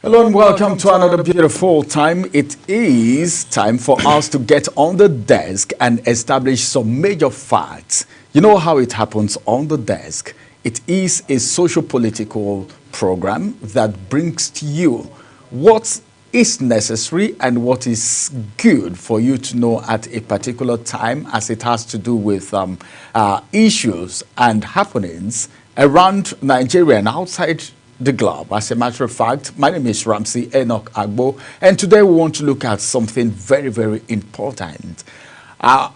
Hello and welcome to another beautiful time. It is time for us to get on the desk and establish some major facts. You know how it happens on the desk. It is a socio-political program that brings to you what is necessary and what is good for you to know at a particular time, as it has to do with issues and happenings around Nigeria and outside the globe. As a matter of fact, my name is Ramsey Enoch Agbo, and today we want to look at something very, very important.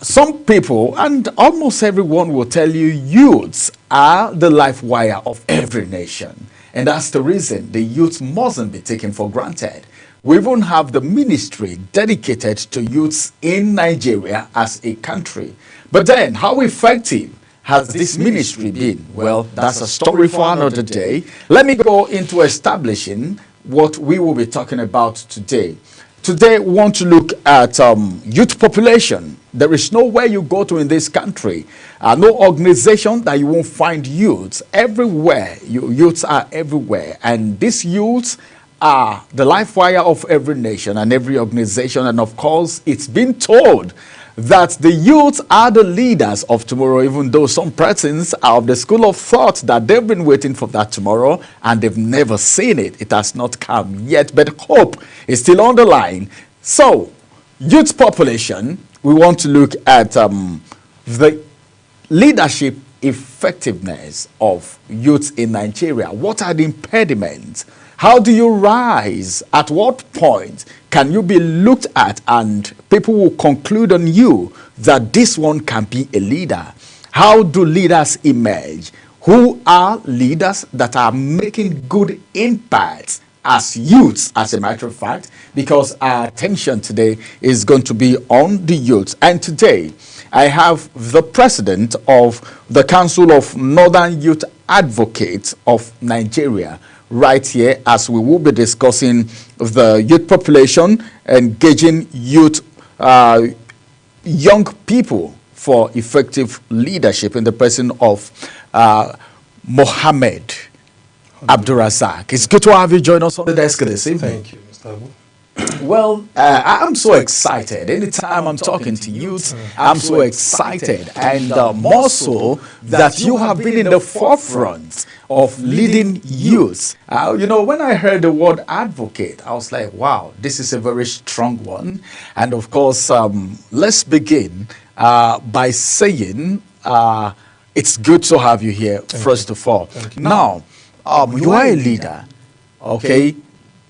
Some people, and almost everyone, will tell you youths are the life wire of every nation. And that's the reason the youth mustn't be taken for granted. We even have the ministry dedicated to youths in Nigeria as a country. But then, how effective has this ministry been? Well, that's a story for another day. Let me go into establishing what we will be talking about today. Today, we want to look at youth population. There is nowhere you go to in this country, no organization that you won't find youths. Everywhere, youths are everywhere. And these youths are the life wire of every nation and every organization. And of course, it's been told that the youth are the leaders of tomorrow, even though some persons are of the school of thought that they've been waiting for that tomorrow and they've never seen it. It has not come yet, but hope is still on the line. So, youth population, we want to look at the leadership effectiveness of youth in Nigeria. What are the impediments? How do you rise? At what point can you be looked at and people will conclude on you that this one can be a leader? How do leaders emerge? Who are leaders that are making good impacts as youths, as a matter of fact? Because our attention today is going to be on the youth. And today, I have the president of the Council of Northern Youth Advocates of Nigeria right here, as we will be discussing the youth population, engaging youth, young people for effective leadership in the person of Mohammed Abdurazak. It's good to have you join us on the desk this evening. Thank you, Mr. Abu. Well, I'm so excited. Anytime I'm talking to youth, I'm so excited. And more so that you have been in the forefront of leading youth. You know, when I heard the word advocate, I was like, wow, this is a very strong one. And of course, let's begin by saying it's good to have you here, first of all. Now, you are a leader, okay?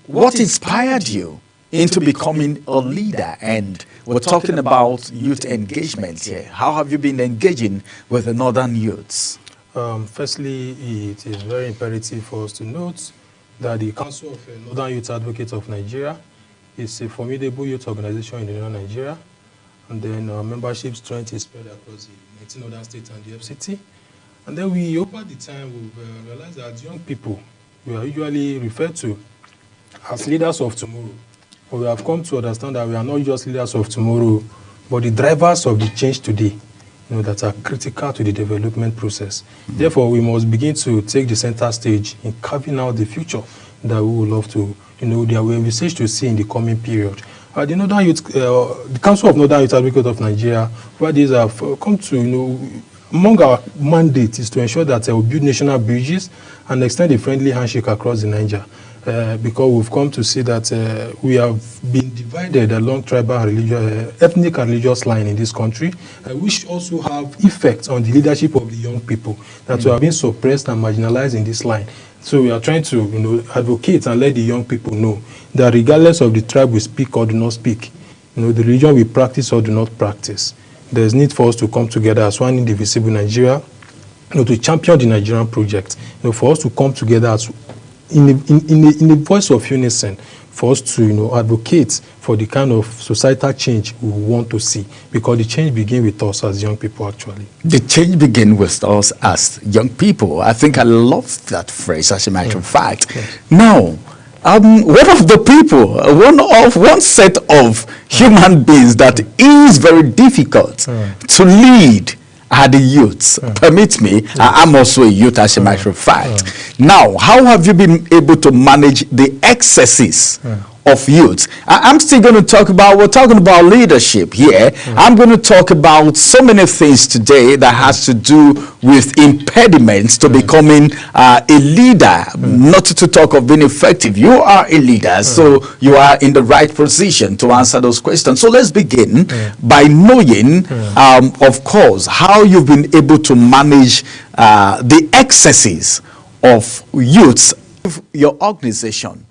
What inspired you into becoming a leader? And we're talking about youth engagement here. How have you been engaging with the northern youths? Firstly, it is very imperative for us to note that the Council of Northern Youth Advocates of Nigeria is a formidable youth organization in northern Nigeria. And then our membership strength is spread across the 19 northern states and the FCT. And then we, over the time, we've realized that young people, we are usually referred to as leaders of tomorrow. We have come to understand that we are not just leaders of tomorrow, but the drivers of the change today, that are critical to the development process. Therefore, we must begin to take the center stage in carving out the future that we would love to, that we envisage to see in the coming period. The Northern Youth, the Council of Northern Youth Advocates of Nigeria, where these have come to, among our mandates is to ensure that we build national bridges and extend a friendly handshake across the Niger. Because we've come to see that we have been divided along tribal, ethnic and religious line in this country, which also have effects on the leadership of the young people that we have been suppressed and marginalized in this line. So we are trying to advocate and let the young people know that regardless of the tribe we speak or do not speak, the religion we practice or do not practice, there's need for us to come together as one indivisible Nigeria, to champion the Nigerian project, for us to come together as in the voice of unison, for us to advocate for the kind of societal change we want to see, because the change begins with us as young people. Actually, the change begins with us as young people. I think I love that phrase, as a matter of fact. Now, one of the people, one set of human beings that is very difficult to lead are the youths. Permit me, I'm also a youth, as a matter of fact. Now, how have you been able to manage the excesses of youth? I'm still going to talk about, we're talking about leadership here. I'm going to talk about so many things today that has to do with impediments to becoming a leader, not to talk of being effective. You are a leader, so you are in the right position to answer those questions. So let's begin by knowing, of course, how you've been able to manage the excesses of youths. Your organization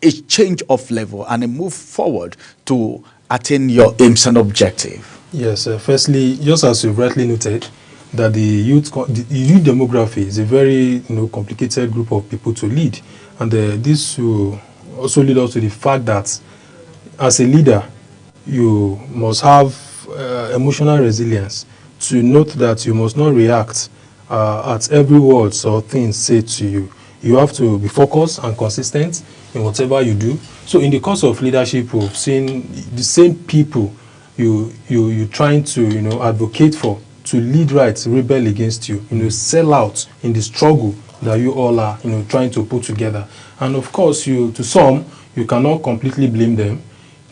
a change of level and a move forward to attain your aims and objective? Yes, firstly, just as you've rightly noted, that the youth demography is a very complicated group of people to lead, and this will also lead us to the fact that as a leader, you must have emotional resilience to note that you must not react at every word or thing said to you. You have to be focused and consistent in whatever you do. So in the course of leadership, we've seen the same people you trying to advocate for, to lead right, rebel against you, sell out in the struggle that you all are trying to put together. And of course, to some, you cannot completely blame them.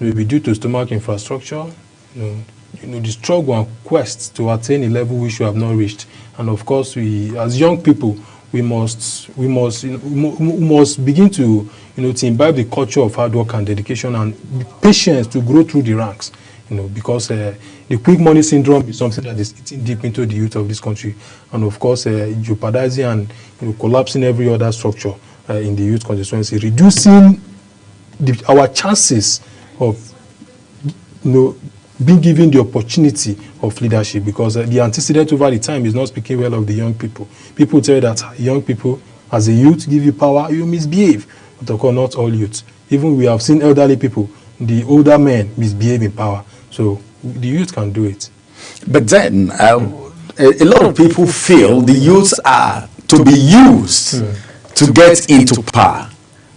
It may be due to stomach infrastructure, the struggle and quest to attain a level which you have not reached. And of course, we as young people, we must begin to to imbibe the culture of hard work and dedication and patience to grow through the ranks. Because the quick money syndrome is something that is eating deep into the youth of this country, and of course jeopardizing and collapsing every other structure in the youth constituency, reducing our chances of being given the opportunity of leadership, because the antecedent over the time is not speaking well of the young people. People tell you that young people, as a youth, give you power, you misbehave. But of course, not all youths. Even we have seen elderly people, the older men misbehave in power. So the youth can do it. But then, a lot of people feel the youths are to be used to get into power.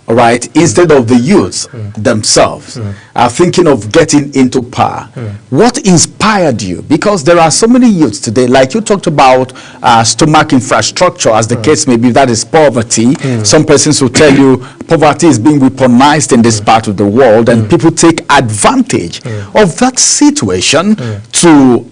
All right, instead of the youths themselves are thinking of getting into power. What inspired you? Because there are so many youths today, like you talked about stomach infrastructure, as the case may be, that is poverty. Some persons will tell you poverty is being weaponized in this part of the world, and people take advantage of that situation to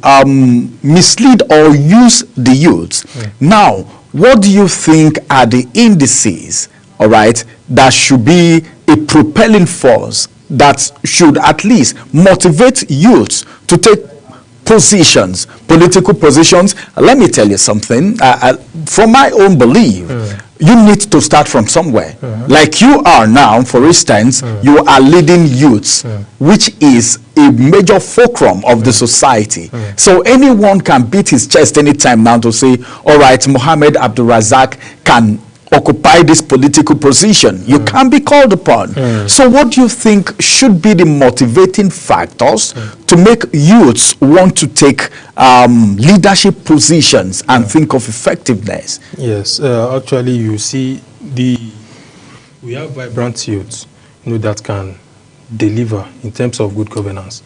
mislead or use the youths. Now, what do you think are the indices, all right, that should be a propelling force that should at least motivate youths to take positions, political positions? Let me tell you something. From my own belief, you need to start from somewhere. Like you are now, for instance, you are leading youths, which is a major fulcrum of the society. So anyone can beat his chest anytime now to say, all right, Mohammed Abdul Razak can occupy this political position. You can be called upon. So what do you think should be the motivating factors to make youths want to take leadership positions and think of effectiveness? Yes, actually you see, we have vibrant youths that can deliver in terms of good governance.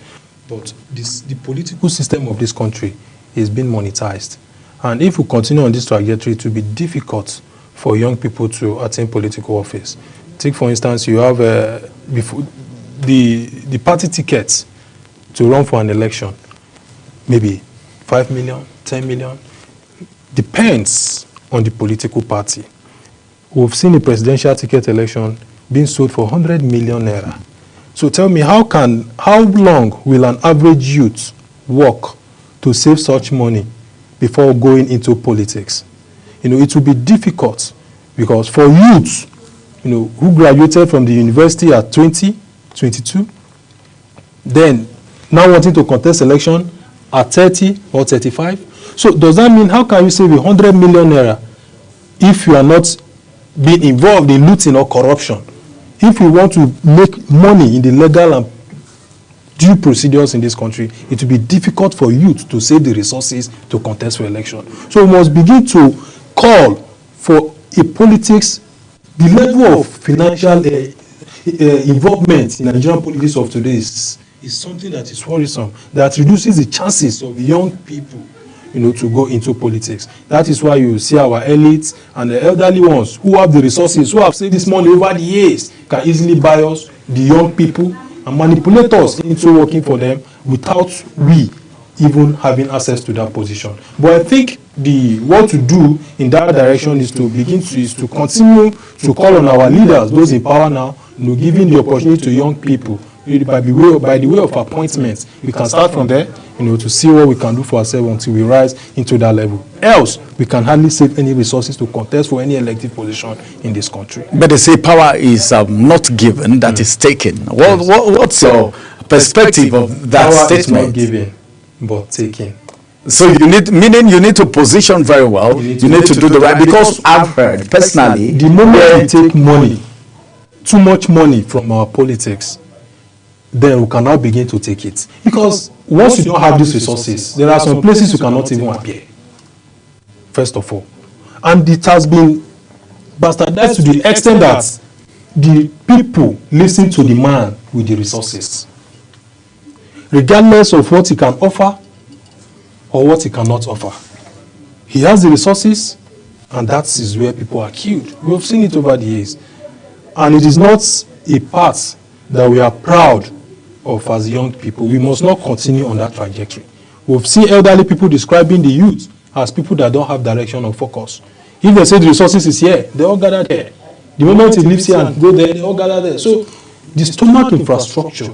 But the political system of this country is being monetized. And if we continue on this trajectory, it will be difficult for young people to attain political office. Take, for instance, you have the party tickets to run for an election, maybe 5 million, 10 million, depends on the political party. We've seen a presidential ticket election being sold for 100 million naira. So tell me, how long will an average youth work to save such money before going into politics? It will be difficult, because for youths, who graduated from the university at 20, 22, then now wanting to contest election at 30 or 35. So does that mean, how can you save 100 million naira if you are not being involved in looting or corruption? If you want to make money in the legal and due procedures in this country, it will be difficult for youth to save the resources to contest for election. So we must begin to call for a politics, the level of financial involvement in Nigerian politics of today is something that is worrisome, that reduces the chances of young people, to go into politics. That is why you see our elites and the elderly ones who have the resources, who have saved this money over the years, can easily buy us, the young people, and manipulate us into working for them without we even having access to that position. But I think what to do in that direction is to continue to call on our leaders, those in power now, giving the opportunity to young people by the way of appointments. We can start from there, to see what we can do for ourselves until we rise into that level. Else, we can hardly save any resources to contest for any elective position in this country. But they say power is not given, that is taken. What's your perspective of that power statement? Is not given, but taken. So you need to position very well. You need to do the right, because I've heard personally, the moment we take money, too much money from our politics, then we cannot begin to take it. Because once you don't have these resources, there are some places you cannot even appear, first of all. And it has been bastardized to the extent that the people listen to the man with the resources, regardless of what he can offer or what he cannot offer. He has the resources, and that is where people are killed. We have seen it over the years. And it is not a path that we are proud of as young people. We must not continue on that trajectory. We've seen elderly people describing the youth as people that don't have direction or focus. If they say the resources is here, they all gather there. The moment it leaves here and go there, they all gather there. So the stomach infrastructure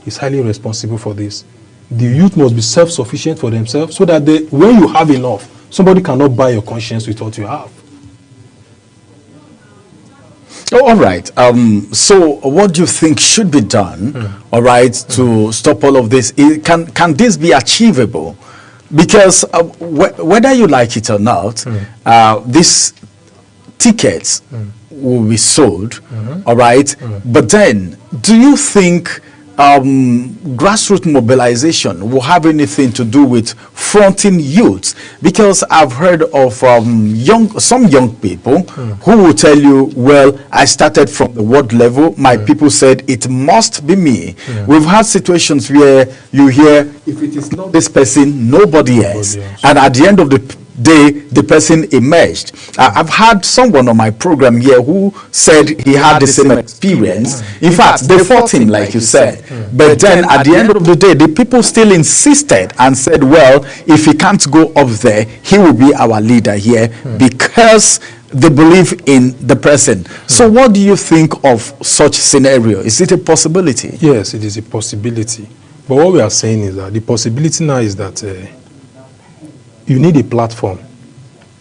is highly responsible for this. The youth must be self-sufficient for themselves, so that when you have enough, somebody cannot buy your conscience with what you have. Oh, all right. So what do you think should be done, all right, to stop all of this? Can this be achievable? Because whether you like it or not, these tickets will be sold, all right? But then, do you think grassroots mobilization will have anything to do with fronting youths? Because I've heard of some young people who will tell you, well, I started from the ward level, my people said it must be me. We've had situations where you hear, if it is not this person, nobody else. And at the end of the day, the person emerged. I've had someone on my program here who said he had the same experience. In fact, they fought him, like you said. But then at the end of the day, the people still insisted and said, well, if he can't go up there, he will be our leader here, because they believe in the person. So what do you think of such scenario? Is it a possibility? Yes, it is a possibility. But what we are saying is that the possibility now is that you need a platform,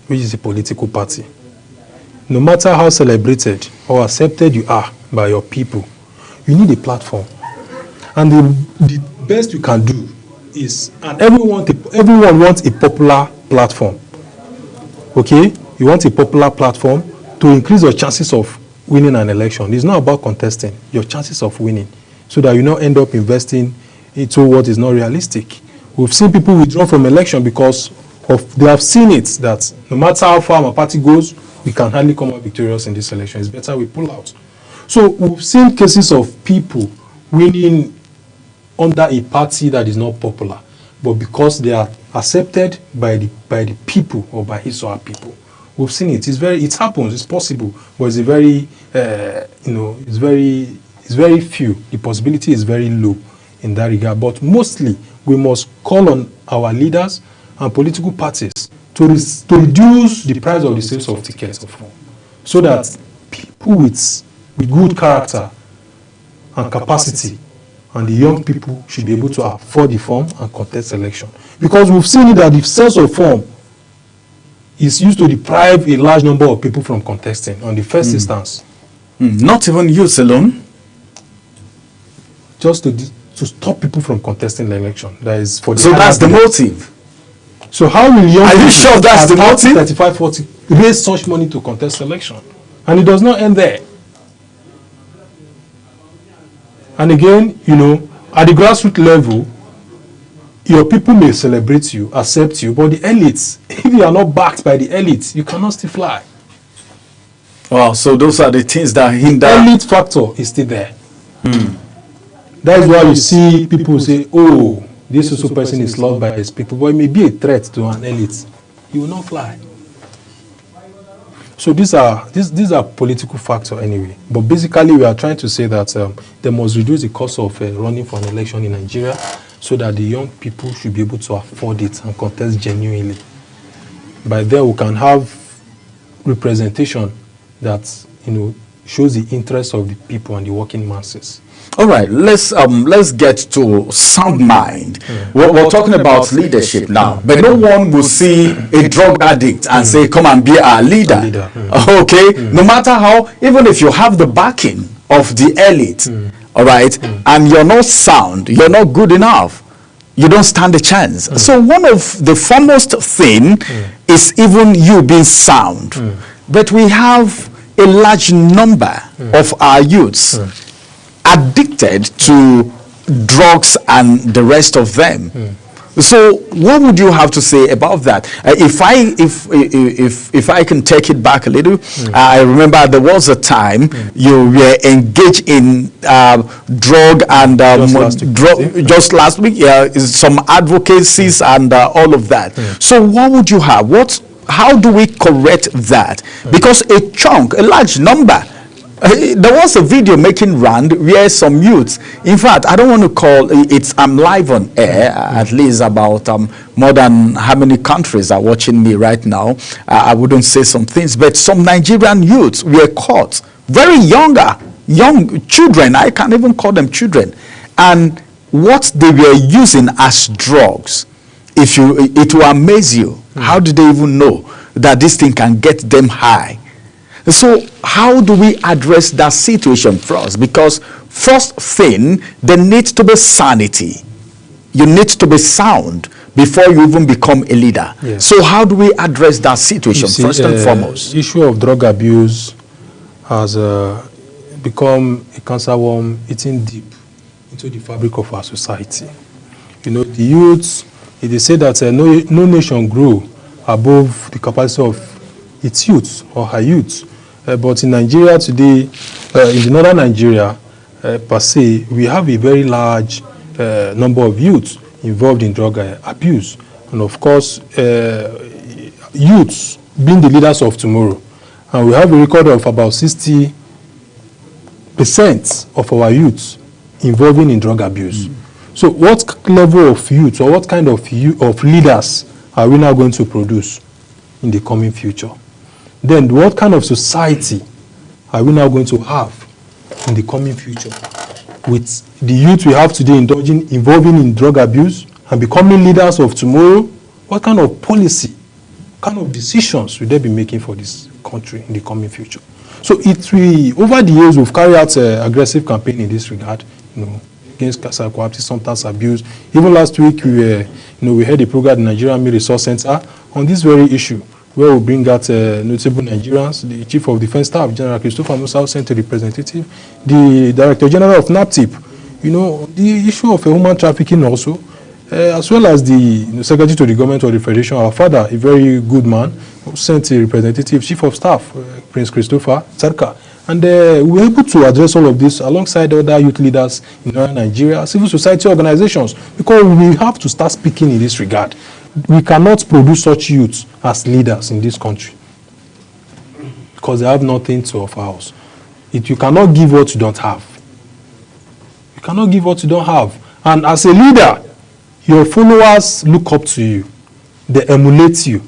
which is a political party. No matter how celebrated or accepted you are by your people, you need a platform. And the best you can do is, and everyone wants a popular platform. Okay? You want a popular platform to increase your chances of winning an election. It's not about contesting, your chances of winning, so that you not end up investing into what is not realistic. We've seen people withdraw from election because they have seen it, that no matter how far my party goes, we can hardly come out victorious in this election. It's better we pull out. So we've seen cases of people winning under a party that is not popular, but because they are accepted by the people or by his or her people. We've seen it. It happens. It's possible, but it's a very it's very few. The possibility is very low in that regard. But mostly, we must call on our leaders and political parties to reduce the price of the sales of tickets, so that people with good character and capacity and the young people should be able to afford the form and contest election. Because we've seen that the sales of form is used to deprive a large number of people from contesting on the first instance. Not even youths alone? Just to stop people from contesting the election. That is for the so that's the motive. So how will young people, are you sure that's the motive? 35, 40, raise such money to contest election? And it does not end there. And again, at the grassroots level, your people may celebrate you, accept you, but the elites, if you are not backed by the elites, you cannot still fly. Wow, so those are the things that hinder. The elite factor is still there. That is why you see people say, oh, this social person is loved by his people, but he may be a threat to an elite. He will not fly. So these are political factors anyway. But basically, we are trying to say that they must reduce the cost of running for an election in Nigeria, so that the young people should be able to afford it and contest genuinely. By then, we can have representation that shows the interests of the people and the working masses. All right, let's get to sound mind. We're talking about leadership now, but no one will see a drug addict and say, come and be our leader. Okay, no matter how, even if you have the backing of the elite, all right, and you're not sound, you're not good enough, you don't stand a chance. So one of the foremost thing is even you being sound. But we have a large number of our youths addicted to drugs and the rest of them. So what would you have to say about that? If I can take it back a little, I remember there was a time you were engaged in drug and just last week, some advocacies and all of that. So what would you have? How do we correct that? Because a large number. There was a video making round where some youths, in fact, I don't want to call it, I'm live on air, at least about more than how many countries are watching me right now. I wouldn't say some things, but some Nigerian youths were caught, very young children, I can't even call them children, and what they were using as drugs, it will amaze you. How did they even know that this thing can get them high? So how do we address that situation first? Because first thing, there needs to be sanity. You need to be sound before you even become a leader. Yes. So how do we address that situation first and foremost? The issue of drug abuse has become a cancer worm eating deep into the fabric of our society. The youths, they say that no nation grew above the capacity of its youths or her youths. But in Nigeria today, in the northern Nigeria, per se, we have a very large number of youths involved in drug abuse. And of course, youths being the leaders of tomorrow. And we have a record of about 60% of our youths involving in drug abuse. So what level of youth or what kind of leaders are we now going to produce in the coming future? Then what kind of society are we now going to have in the coming future with the youth we have today involving in drug abuse and becoming leaders of tomorrow? What kind of policy, kind of decisions will they be making for this country in the coming future? So over the years, we've carried out an aggressive campaign in this regard, against psychoactive substance abuse. Even last week, we had a program at the Nigerian Army Resource Center on this very issue, where we bring out notable Nigerians, the Chief of Defense Staff, General Christopher Musa, sent a representative, the Director General of NAPTIP, the issue of human trafficking also, as well as the Secretary to the Government of the Federation, our father, a very good man, sent a representative, Chief of Staff, Prince Christopher Sarka. And we were able to address all of this alongside other youth leaders in Nigeria, civil society organizations, because we have to start speaking in this regard. We cannot produce such youths as leaders in this country because they have nothing to offer us. You cannot give what you don't have. You cannot give what you don't have. And as a leader, your followers look up to you. They emulate you.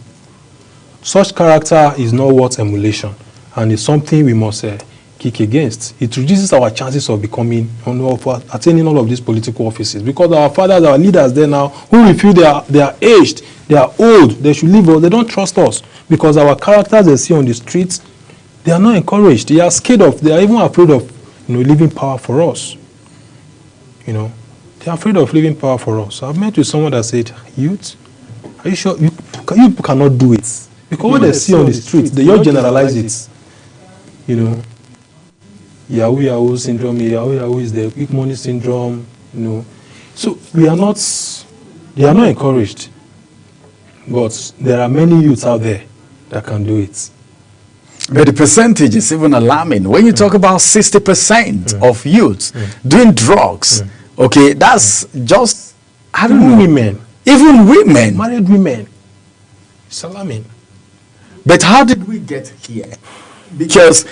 Such character is not worth emulation, and it's something we must kick against. It reduces our chances of attaining all of these political offices, because our fathers, our leaders there now, who we feel they are aged, they are old, they should leave us, they don't trust us, because our characters they see on the streets, they are not encouraged. They are scared of, they are even afraid of leaving power for us. They are afraid of leaving power for us. So I've met with someone that said, youth, are you sure you cannot do it? Because what they see on the streets, they just generalize it. Yahoo syndrome, Yahoo is the quick money syndrome, So they are not encouraged. But there are many youths out there that can do it. But the percentage is even alarming. When you talk about 60% of youths doing drugs, okay, that's just I don't know. Women, Even women. married women. It's alarming. But how did we get here? Because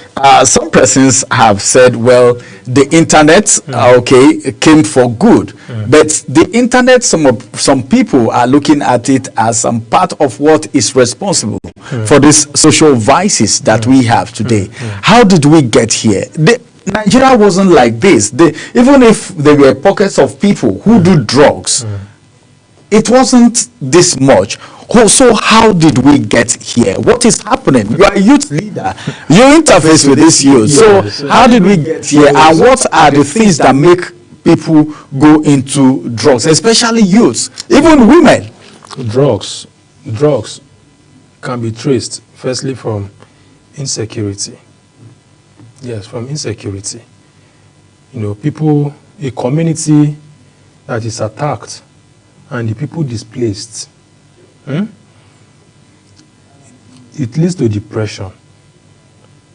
some persons have said, well, the internet, okay, came for good. But the internet, some people are looking at it as some part of what is responsible for these social vices that we have today. How did we get here? Nigeria wasn't like this. Even if there were pockets of people who do drugs, it wasn't this much. So how did we get here? What is happening? You are a youth leader. You interface with this youth. So how did we get here? And what are the things that make people go into drugs, especially youths, even women? Drugs can be traced firstly from insecurity. Yes, from insecurity. You know, people, a community that is attacked and the people displaced, it leads to depression.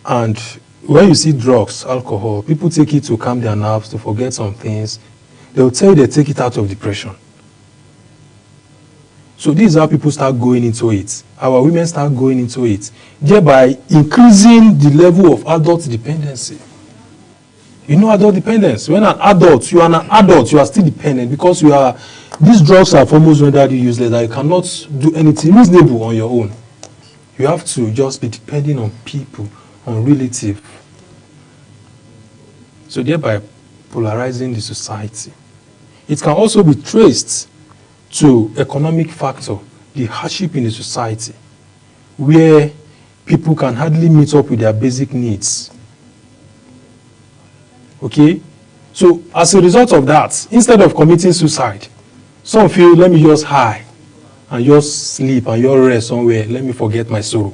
And when you see drugs, alcohol, people take it to calm their nerves, to forget some things. They'll tell you they take it out of depression. So this is how people start going into it. Our women start going into it, thereby increasing the level of adult dependency. You know adult dependence. When an adult, you are still dependent because these drugs have almost rendered you useless, that you cannot do anything reasonable on your own. You have to just be depending on people, on relatives. So thereby polarizing the society. It can also be traced to economic factor, the hardship in the society, where people can hardly meet up with their basic needs. Okay? So as a result of that, instead of committing suicide, some feel, let me just hide and just sleep and just rest somewhere, let me forget my sorrow.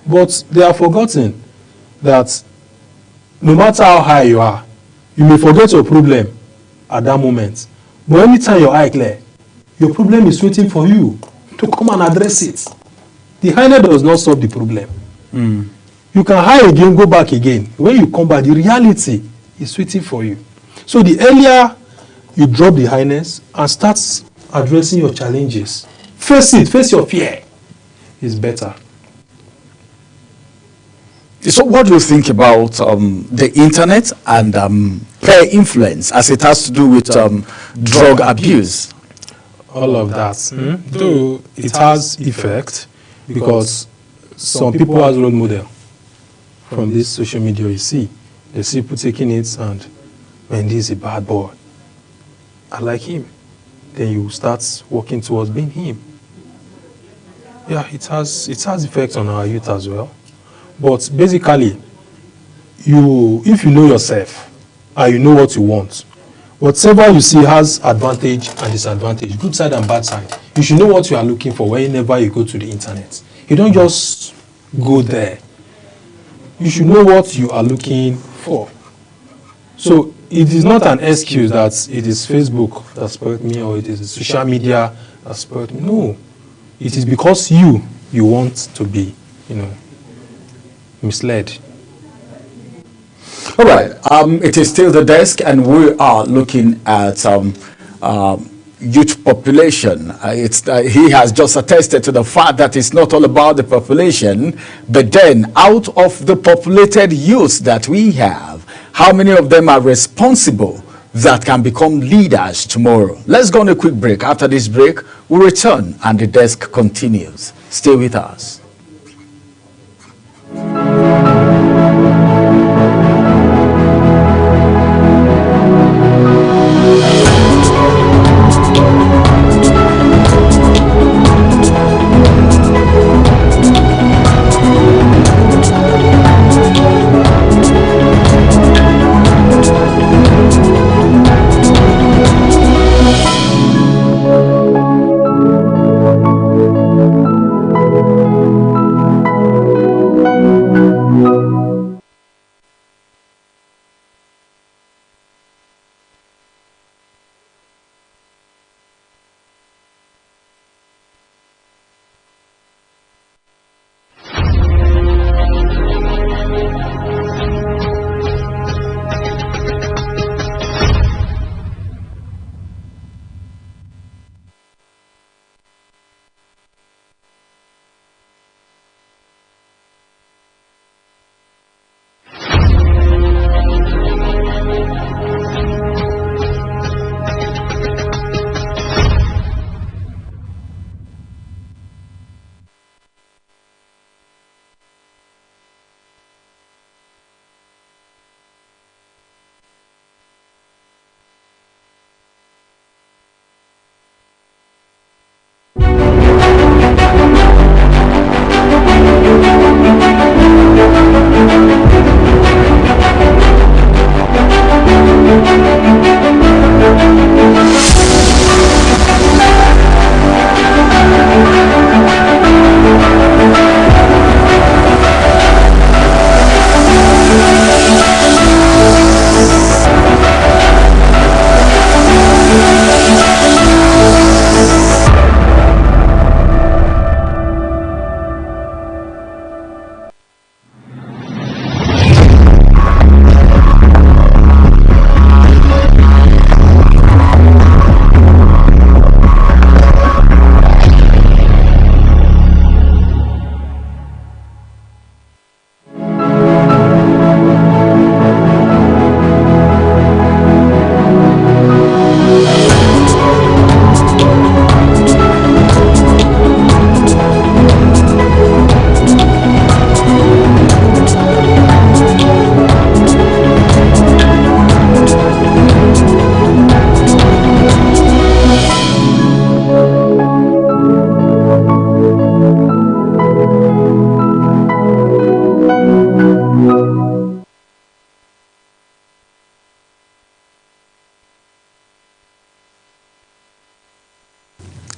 But they have forgotten that no matter how high you are, you may forget your problem at that moment. But anytime your eye clear, your problem is waiting for you to come and address it. The highness does not solve the problem. You can high again, go back again. When you come back, the reality is waiting for you. So the earlier you drop the highness and start addressing your challenges, face it, face your fear, is better. So what do you think about the internet and peer influence as it has to do with drug abuse? All of that. Though it has effect, because some people as role model from this social media, you see, they see people taking it and, man, this is a bad boy, I like him. Then you start working towards being him. Yeah, it has effect on our youth as well. But basically, if you know yourself and you know what you want, whatever you see has advantage and disadvantage, good side and bad side. You should know what you are looking for whenever you go to the internet. You don't just go there. You should know what you are looking for. So it is not an excuse that it is Facebook that spoiled me or it is social media that spoiled me. No. It is because you want to be, misled. All right. It is still the desk, and we are looking at youth population. He has just attested to the fact that it's not all about the population, but then out of the populated youth that we have, how many of them are responsible that can become leaders tomorrow? Let's go on a quick break. After this break, we'll return and the desk continues. Stay with us.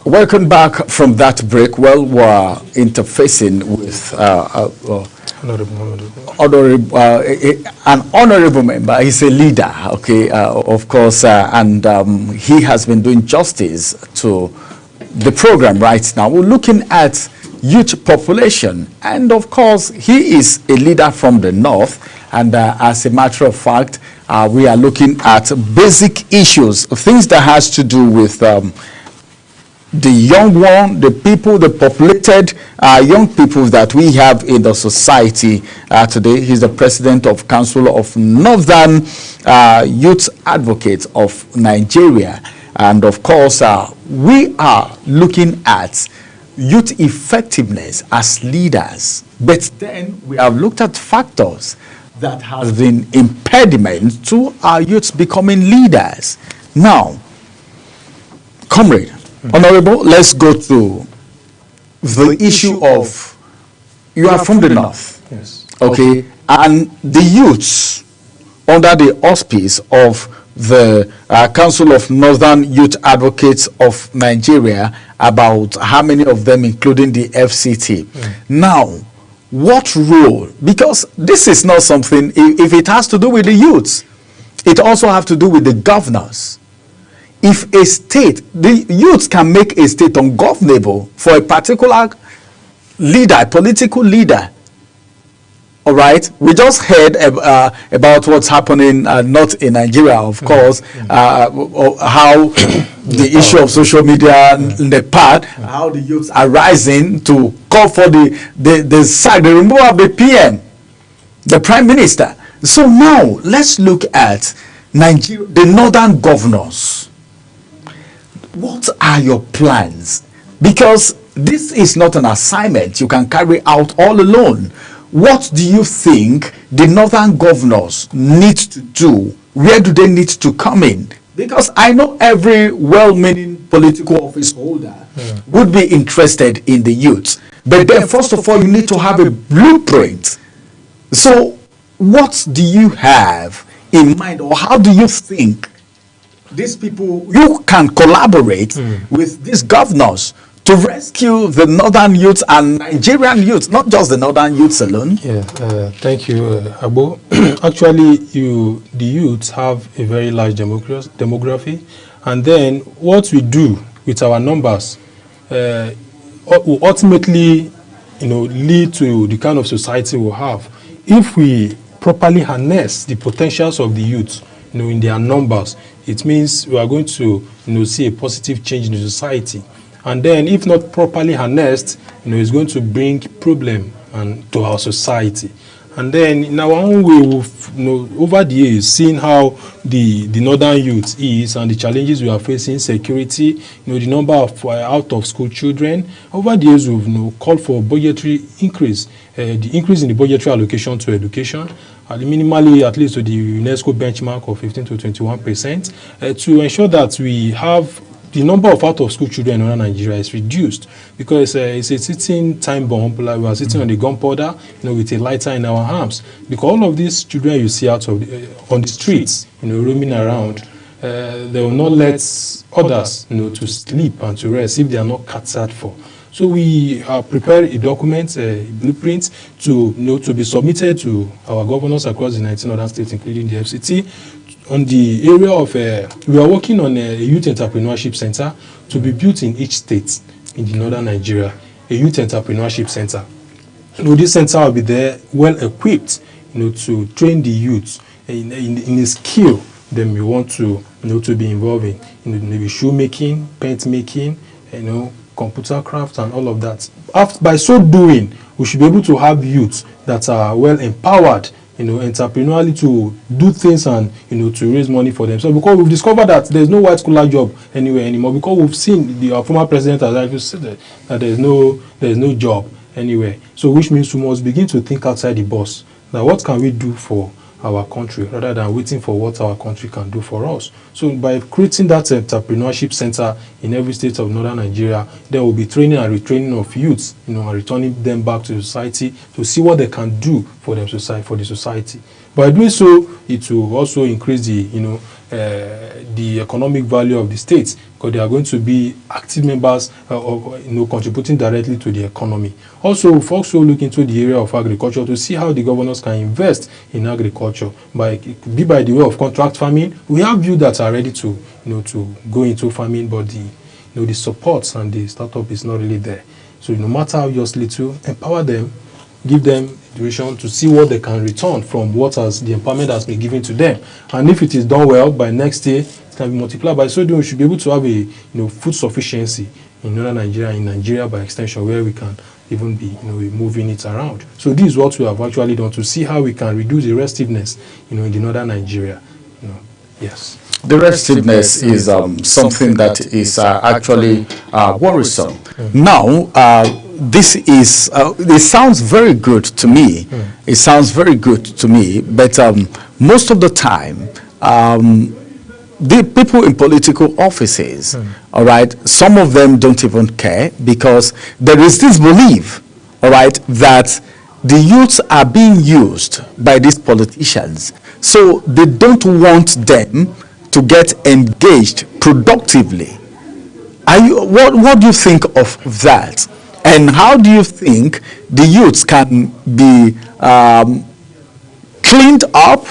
Welcome back from that break. Well, we're interfacing with an honorable member. He's a leader, okay, of course, and he has been doing justice to the program right now. We're looking at youth population, and of course, he is a leader from the north. And as a matter of fact, we are looking at basic issues, things that has to do with the young one, the people, the populated young people that we have in the society today. He's the president of Council of Northern Youth Advocates of Nigeria. And of course, we are looking at youth effectiveness as leaders. But then we have looked at factors that has been impediment to our youths becoming leaders. Now, comrade, honorable, let's go to the issue of, you are from the north, Yes. okay, and the youths under the auspice of the Council of Northern Youth Advocates of Nigeria, about how many of them, including the FCT. Now, what role, because this is not something, if it has to do with the youths, it also has to do with the governors. If a state, the youths can make a state ungovernable for a particular leader, a political leader. All right, we just heard about what's happening not in Nigeria, of course, how the issue of social media in the past, how the youths are rising to call for the removal of the PM, the Prime Minister. So now let's look at Nigeria, the northern governors. What are your plans? Because this is not an assignment you can carry out all alone. What do you think the northern governors need to do? Where do they need to come in? Because I know every well-meaning political office holder would be interested in the youth. But then first of all, you need to have a blueprint. So what do you have in mind, or how do you think these people, you can collaborate with these governors to rescue the northern youths and Nigerian youths, not just the northern youths alone? Yeah, thank you, Abo. Actually, the youths have a very large demography, and then what we do with our numbers will ultimately, lead to the kind of society we have if we properly harness the potentials of the youth, in their numbers. It means we are going to, see a positive change in the society. And then, if not properly harnessed, it's going to bring problem to our society. And then, in our own way, we've, over the years, seen how the northern youth is and the challenges we are facing, security, the number of out-of-school children. Over the years, we've called for budgetary increase, the increase in the budgetary allocation to education, minimally at least to the UNESCO benchmark of 15 to 21%, to ensure that we have the number of out-of-school children in Nigeria is reduced, because it's a sitting time bomb, like we are sitting on the gunpowder, with a lighter in our arms. Because all of these children you see out of on the streets, roaming around, they will not let others, to sleep and to rest if they are not catered for. So we have prepared a document, a blueprint to be submitted to our governors across the 19 other states, including the FCT. On the area of, we are working on a youth entrepreneurship center to be built in each state in the northern Nigeria, a youth entrepreneurship center. This center will be there, well equipped, to train the youth in a skill that we want to, to be involved in, maybe shoemaking, paint making, computer craft and all of that. By so doing, we should be able to have youth that are well empowered, entrepreneurially, to do things and, to raise money for themselves. Because we've discovered that there's no white collar job anywhere anymore. Because we've seen our former president has actually said that there's no job anywhere. So which means we must begin to think outside the box. Now, what can we do for our country rather than waiting for what our country can do for us? So by creating that entrepreneurship center in every state of northern Nigeria, there will be training and retraining of youths, and returning them back to society to see what they can do for them, for the society. By doing so, it will also increase the the economic value of the state, because they are going to be active members of, contributing directly to the economy. Also, we've also look into the area of agriculture to see how the governors can invest in agriculture by the way of contract farming. We have youth that are ready to to go into farming, but the support and the startup is not really there. So no matter how just little, empower them, give them duration to see what they can return from what has the empowerment has been given to them. And if it is done well, by next year it can be multiplied. By so doing, we should be able to have a food sufficiency in northern Nigeria, in Nigeria by extension, where we can even be moving it around. So this is what we have actually done to see how we can reduce the restiveness in the northern Nigeria. Yes. The restiveness is something that is actually worrisome. Now, this is, it sounds very good to me. It sounds very good to me, but most of the time, the people in political offices, all right, some of them don't even care, because there is this belief, all right, that the youths are being used by these politicians. So they don't want them to get engaged productively. What do you think of that? And how do you think the youths can be cleaned up,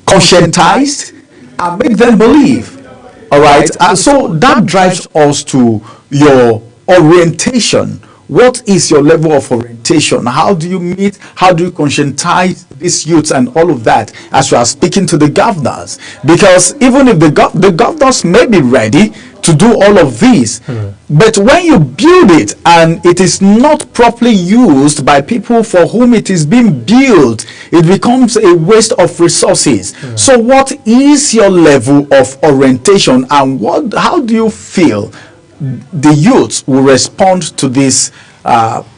conscientized, and make them believe? All right. And so that drives us to your orientation. What is your level of orientation? How do you meet? How do you conscientize these youths and all of that as you are speaking to the governors? Because even if the governors may be ready to do all of this, but when you build it and it is not properly used by people for whom it is being built, it becomes a waste of resources. So what is your level of orientation, and how do you feel the youth will respond to this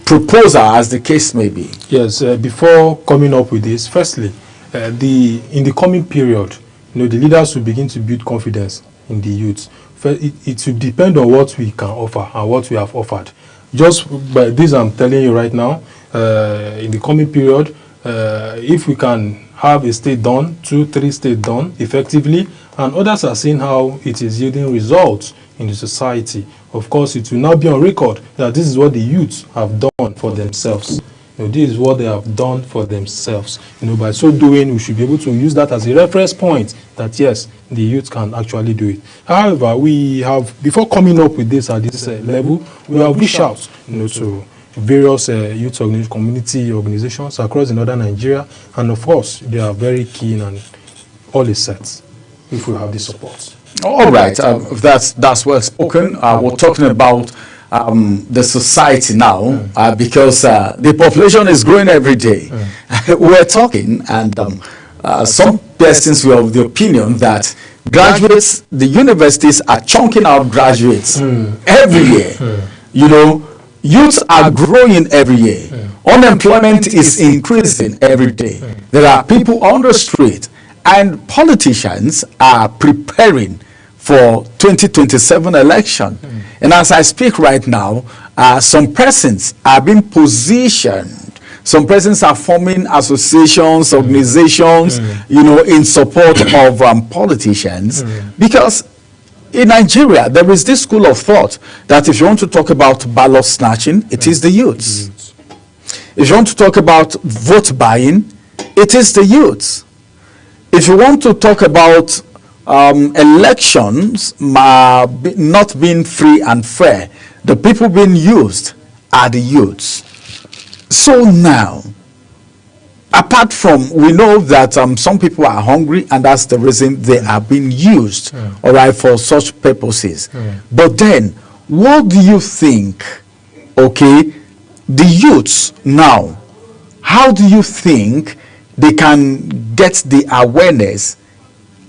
proposal, as the case may be? Yes, before coming up with this, firstly, in the coming period, the leaders will begin to build confidence in the youth. It will depend on what we can offer and what we have offered. Just by this, I'm telling you right now, in the coming period, if we can have a state done, 2-3 states done effectively, and others are seeing how it is yielding results in the society, of course it will now be on record that this is what the youths have done for themselves. This is what they have done for themselves. By so doing, we should be able to use that as a reference point that yes, the youth can actually do it. However, we have, before coming up with this at this level, we have reached out to various youth community organizations across the northern Nigeria, and of course they are very keen and all is set if we have the support. All right, that's well spoken. We're talking about the society now, because the population is growing every day. We're talking, and some persons were of the opinion that graduates, the universities are chunking out graduates every year. Youths are growing every year. Unemployment is increasing every day. There are people on the street, and politicians are preparing for 2027 election. And as I speak right now, some persons are being positioned. Some persons are forming associations, organizations, in support of politicians. Because in Nigeria, there is this school of thought that if you want to talk about ballot snatching, it is the youths. If you want to talk about vote buying, it is the youths. If you want to talk about elections not being free and fair, the people being used are the youths. So now, apart from, we know that some people are hungry, and that's the reason they are being used, all right, for such purposes. But then, what do you think, okay, the youths now, how do you think they can get the awareness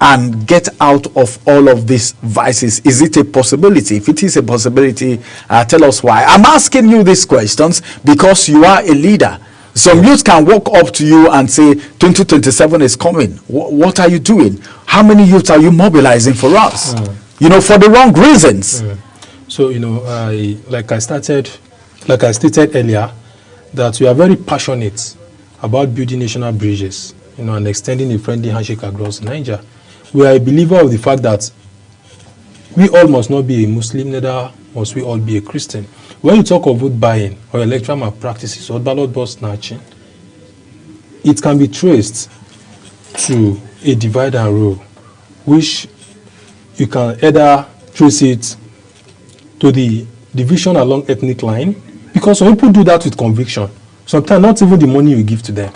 and get out of all of these vices? Is it a possibility? If it is a possibility, tell us why. I'm asking you these questions because you are a leader. Some youth can walk up to you and say, 2027 is coming. What are you doing? How many youths are you mobilizing for us? For the wrong reasons. So, like I stated earlier, that we are very passionate about building national bridges, and extending a friendly handshake across Nigeria. we are a believer of the fact that we all must not be a Muslim, neither must we all be a Christian. When you talk of vote buying or electoral malpractices or ballot box snatching, it can be traced to a divide and rule, which you can either trace it to the division along ethnic line, because some people do that with conviction. Sometimes not even the money you give to them,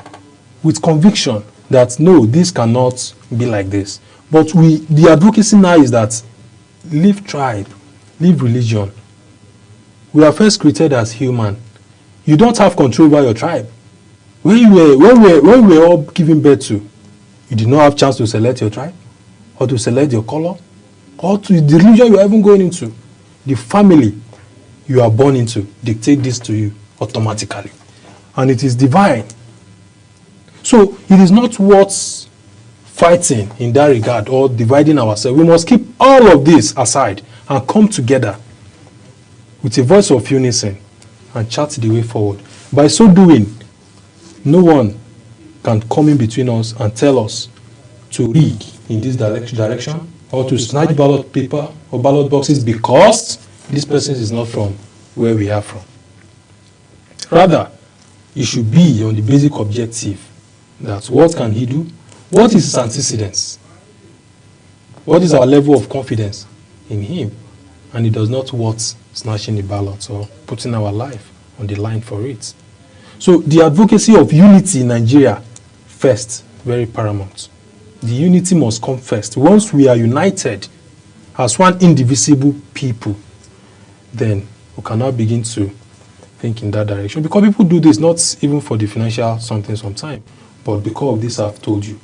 with conviction that no, this cannot be like this. But the advocacy now is that leave tribe, leave religion. We are first created as human. You don't have control over your tribe. When we were all given birth to, you did not have chance to select your tribe, or to select your color, or to the religion you are even going into. The family you are born into dictate this to you automatically. And it is divine. So it is not worth fighting in that regard or dividing ourselves. We must keep all of this aside and come together with a voice of unison and chart the way forward. By so doing, no one can come in between us and tell us to rig in this direction or to snatch ballot paper or ballot boxes because this person is not from where we are from. Rather, it should be on the basic objective that what can he do? What is his antecedents? What is our level of confidence in him? And it does not worth snatching the ballots or putting our life on the line for it. So the advocacy of unity in Nigeria, first, very paramount. The unity must come first. Once we are united as one indivisible people, then we can now begin to think in that direction. Because people do this not even for the financial something sometime, but because of this I've told you.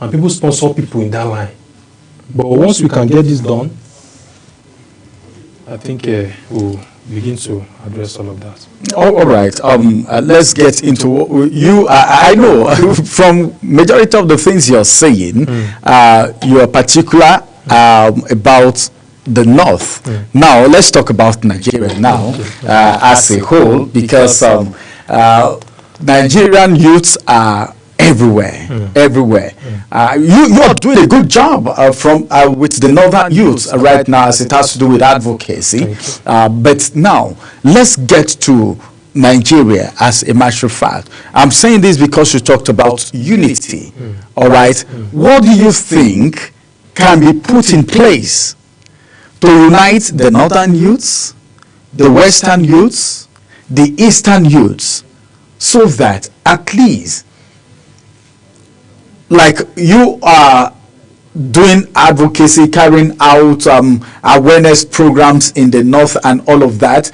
And people sponsor people in that line. But once we can get this done, I think we'll begin to address all of that. All right. Let's get into you. I know from majority of the things you're saying, you are particular about the North. Now, let's talk about Nigeria now as a whole, because Nigerian youths are everywhere, everywhere. You are doing a good job with the Northern youths right now, as it has to do with advocacy. But now, let's get to Nigeria as a matter of fact. I'm saying this because you talked about unity. All right. What do you think can be put in place to unite the Northern youths, the Western youths, the Eastern youths, so that at least, like you are doing advocacy, carrying out awareness programs in the North and all of that,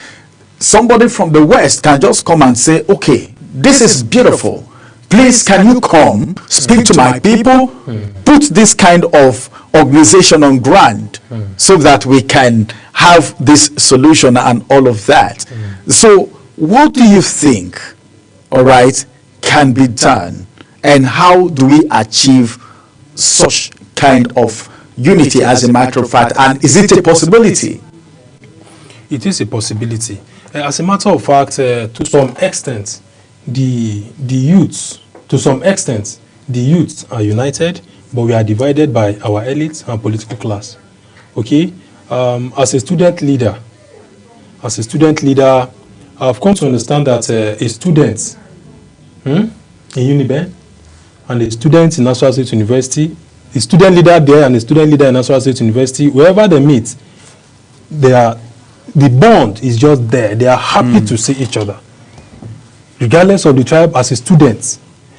somebody from the West can just come and say, okay, this is beautiful. Please, can you come, speak to my people, put this kind of organization on ground so that we can have this solution and all of that. So what do you think, all right, can be done? And how do we achieve such kind of unity, as a matter of fact? And is it a possibility? It is a possibility. As a matter of fact, to some extent, the youths are united, but we are divided by our elites and political class. Okay? As a student leader, I've come to understand that a student in Uniben and a student in Nasarawa State University, a student leader there and a student leader in Nasarawa State University, wherever they meet, the bond is just there. They are happy to see each other, regardless of the tribe. As a student,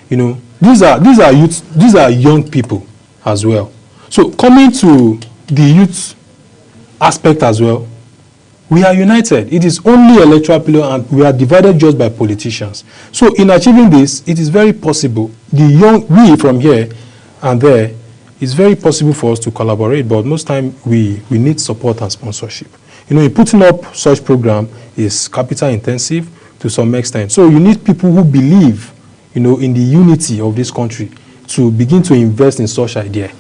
you know, these are youth, these are young people as well. So coming to the youth aspect as well, we are united. It is only electoral period and we are divided just by politicians. So in achieving this, it is very possible. We from here and there, it's very possible for us to collaborate, but most time we need support and sponsorship. You know, in putting up such program is capital intensive to some extent. So you need people who believe, you know, in the unity of this country to begin to invest in such idea.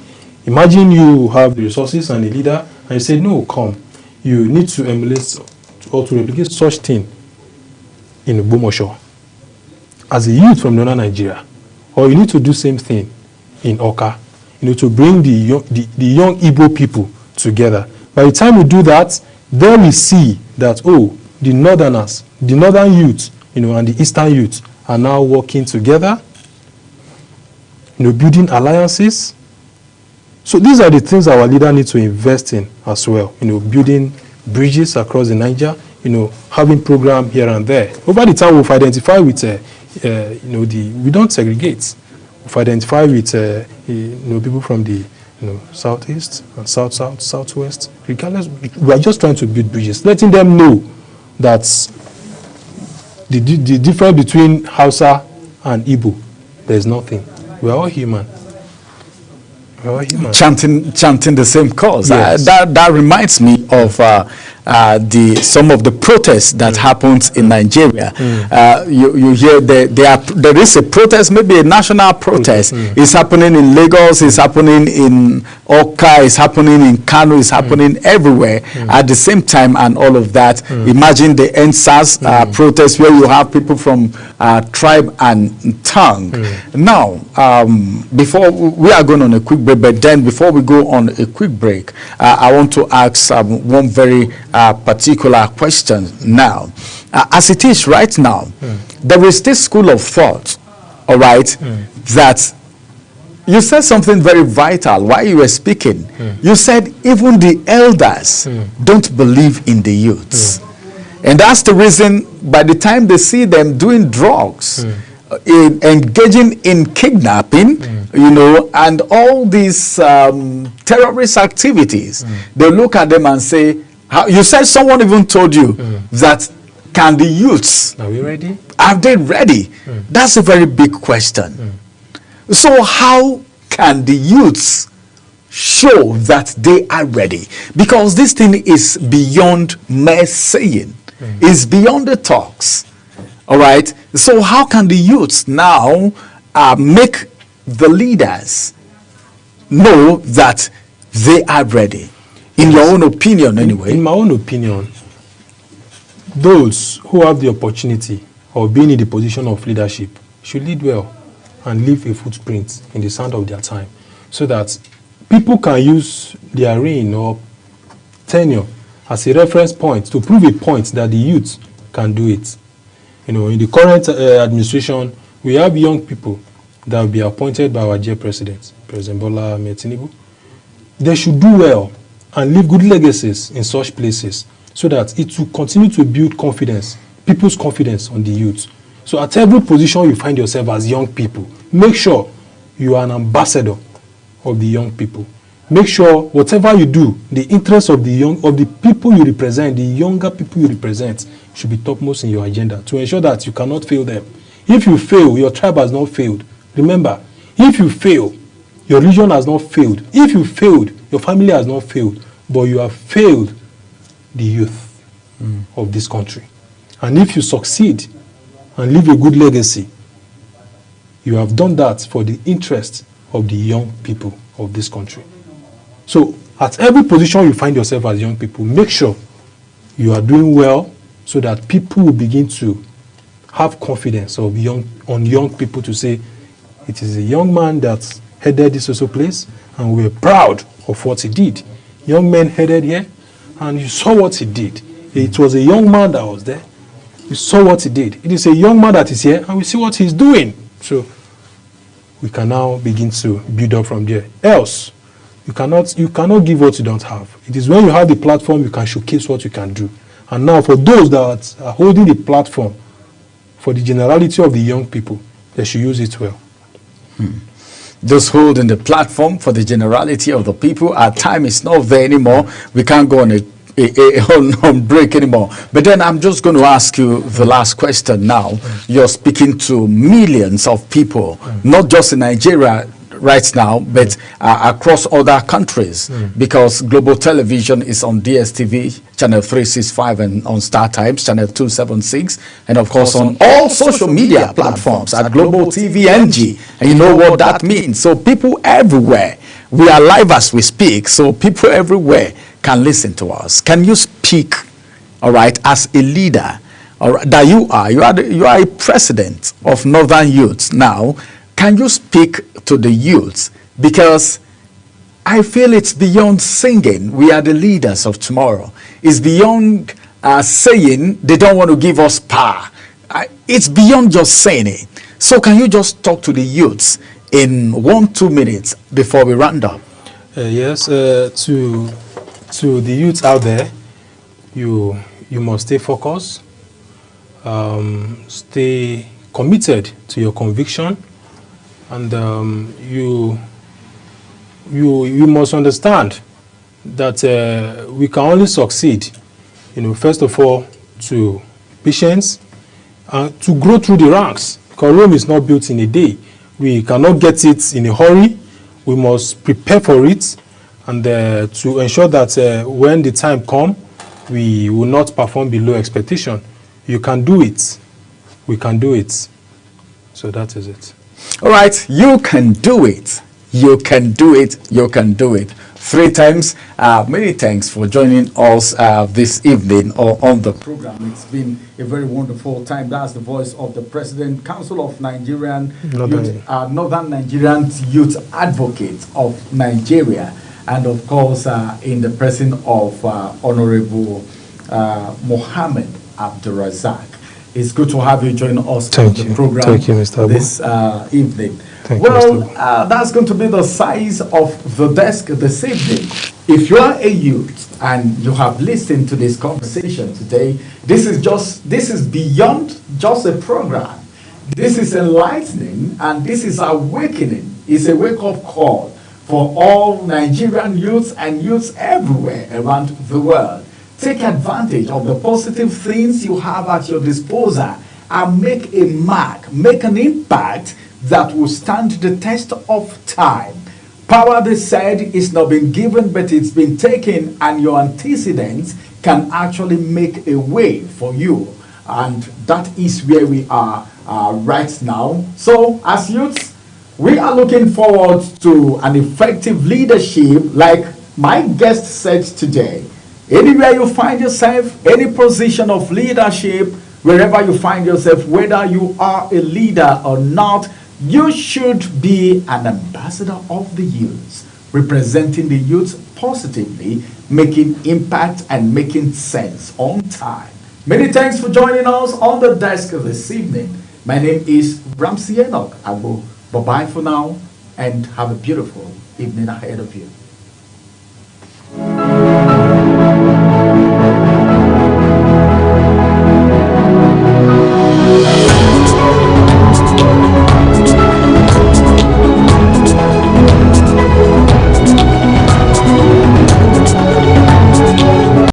Imagine you have the resources and a leader and you say, no, come. You need to emulate or to replicate such thing in Bomosho as a youth from Northern Nigeria. Or you need to do same thing in Oka. to bring the young Igbo people together. By the time we do that, then we see that, oh, the northerners, the northern youth, and the eastern youth are now working together, building alliances. So these are the things our leader needs to invest in as well, building bridges across the Niger, having program here and there. Over the time, we've identified with, we don't segregate. We've identified with, people from the, southeast and southwest. Regardless, we are just trying to build bridges, letting them know that the difference between Hausa and Igbo, there's nothing. We are all human. Chanting the same cause. Yes. That reminds me of some of the protests that happens in Nigeria. You hear there is a protest, maybe a national protest. It's happening in Lagos, it's happening in Oka, it's happening in Kano, it's happening everywhere at the same time, and all of that. Imagine the NSAS protest where you have people from tribe and tongue. Now, before we are going on a quick break, but then before we go on a quick break, I want to ask one very particular question now. As it is right now, there is this school of thought, all right, that you said something very vital while you were speaking. You said even the elders don't believe in the youths. And that's the reason by the time they see them doing drugs, engaging in kidnapping, and all these terrorist activities, they look at them and say, you said someone even told you that, can the youths, are we ready? Are they ready? That's a very big question. So how can the youths show that they are ready? Because this thing is beyond mere saying. It's beyond the talks. All right. So how can the youths now make the leaders know that they are ready? In your own opinion, anyway. In my own opinion, those who have the opportunity of being in the position of leadership should lead well and leave a footprint in the sand of their time, so that people can use their reign or tenure as a reference point to prove a point that the youth can do it. In the current administration, we have young people that will be appointed by our dear President Bola Ahmed Tinubu. They should do well and leave good legacies in such places, so that it will continue to build confidence, people's confidence on the youth. So at every position you find yourself as young people, make sure you are an ambassador of the young people. Make sure whatever you do, the interests of the people you represent, the younger people you represent, should be topmost in your agenda, to ensure that you cannot fail them. If you fail, your tribe has not failed. Remember, if you fail, your religion has not failed. If you failed, your family has not failed, but you have failed the youth of this country. And if you succeed and leave a good legacy, you have done that for the interest of the young people of this country. So at every position you find yourself as young people, make sure you are doing well, so that people will begin to have confidence on young people to say, it is a young man that headed this also place, and we're proud of what he did. Young men headed here, and you saw what he did. It was a young man that was there. You saw what he did. It is a young man that is here, and we see what he's doing. So we can now begin to build up from there. Else, you cannot give what you don't have. It is when you have the platform you can showcase what you can do. And now for those that are holding the platform, for the generality of the young people, they should use it well. Those holding the platform for the generality of the people, our time is not there anymore. We can't go on on break anymore. But then I'm just going to ask you the last question now. You're speaking to millions of people, not just in Nigeria right now, but across other countries, because global television is on DSTV, channel 365, and on Star Times, channel 276, and of course on all social media platforms at Global TV NG. And you know what that means. So people everywhere, we are live as we speak, so people everywhere can listen to us. Can you speak, all right, as a leader, or that you are a president of Northern Youth now? Can you speak to the youths? Because I feel it's beyond singing, we are the leaders of tomorrow. It's beyond saying they don't want to give us power. It's beyond just saying it. So can you just talk to the youths in 1-2 minutes before we round up? Yes, to the youths out there, you must stay focused, stay committed to your conviction, and you must understand that we can only succeed, first of all, to patience, to grow through the ranks, because Rome is not built in a day. We cannot get it in a hurry. We must prepare for it, and to ensure that when the time comes, we will not perform below expectation. You can do it. We can do it. So that is it. All right, you can do it. You can do it. You can do it. 3 times. Many thanks for joining us this evening or on the program. It's been a very wonderful time. That's the voice of the President, Council of Nigerian Northern Nigerian Youth Advocates of Nigeria, and of course in the person of Honorable Mohammed Abdulrazak. It's good to have you join us on the program. Thank you, Mr. This evening. Thank well, you, that's going to be the size of the desk this evening. If you are a youth and you have listened to this conversation today, this is beyond just a program. This is enlightening and this is awakening. It's a wake-up call for all Nigerian youths and youths everywhere around the world. Take advantage of the positive things you have at your disposal and make a mark, make an impact that will stand the test of time. Power, they said, is not been given, but it's been taken, and your antecedents can actually make a way for you. And that is where we are right now. So, as youths, we are looking forward to an effective leadership, like my guest said today. Anywhere you find yourself, any position of leadership, wherever you find yourself, whether you are a leader or not, you should be an ambassador of the youth, representing the youth positively, making impact and making sense on time. Many thanks for joining us on the desk this evening. My name is Ramsey Enoch Agbo. Bye-bye for now and have a beautiful evening ahead of you.